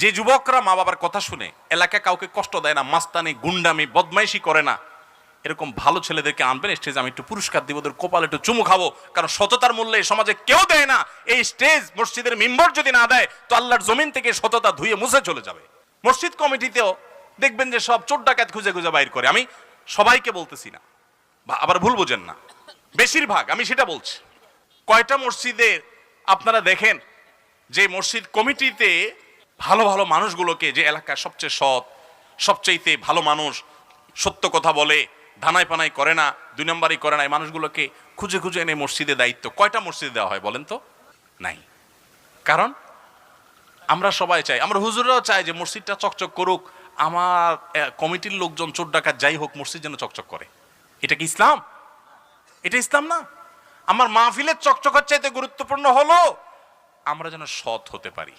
যে যুবকরা মা বাবার কথা শুনে এলাকায় কাউকে কষ্ট দেয় না, মাস্তানি গুন্ডামি বদমাইশি করে না, এরকম ভালো ছেলেদেরকে আনবেন স্টেজে, আমি একটু পুরস্কার দিব, ওদের কপালে একটু চুমু খাবো। কারণ সততার মূল্যে এই সমাজে কেউ দেয় না। এই স্টেজ মসজিদের মিম্বর যদি না দেয় তো আল্লাহর জমিন থেকে সততা ধুয়ে মুছে চলে যাবে। মসজিদ কমিটিতেও দেখবেন যে সব চোর ডাকাত খুঁজে খুঁজে বাইর করে। আমি সবাইকে বলতেছি না, বা আবার ভুল বোঝেন না, বেশিরভাগ আমি সেটা বলছি। কয়টা মসজিদে আপনারা দেখেন যে মসজিদ কমিটিতে ভালো ভালো মানুষগুলোকে, যে এলাকার সবচেয়ে সৎ, সবচাইতে ভালো মানুষ, সত্য কথা বলে, ধানাই পানাই করে না, দুই নম্বরই করে না, এই মানুষগুলোকে খুঁজে খুঁজে এনে মসজিদে দায়িত্ব কয়টা মসজিদে দেওয়া হয় বলেন তো? নাই। কারণ আমরা সবাই চাই, আমরা হুজুররাও চাই যে মসজিদটা চকচক করুক, আমার কমিটির লোকজন চোর ডাকাত যাই হোক মসজিদ যেন চকচক করে। এটা কি ইসলাম? এটা ইসলাম না। আমার মাহফিলের চকচকের চাইতে গুরুত্বপূর্ণ হলো আমরা যেন সৎ হতে পারি।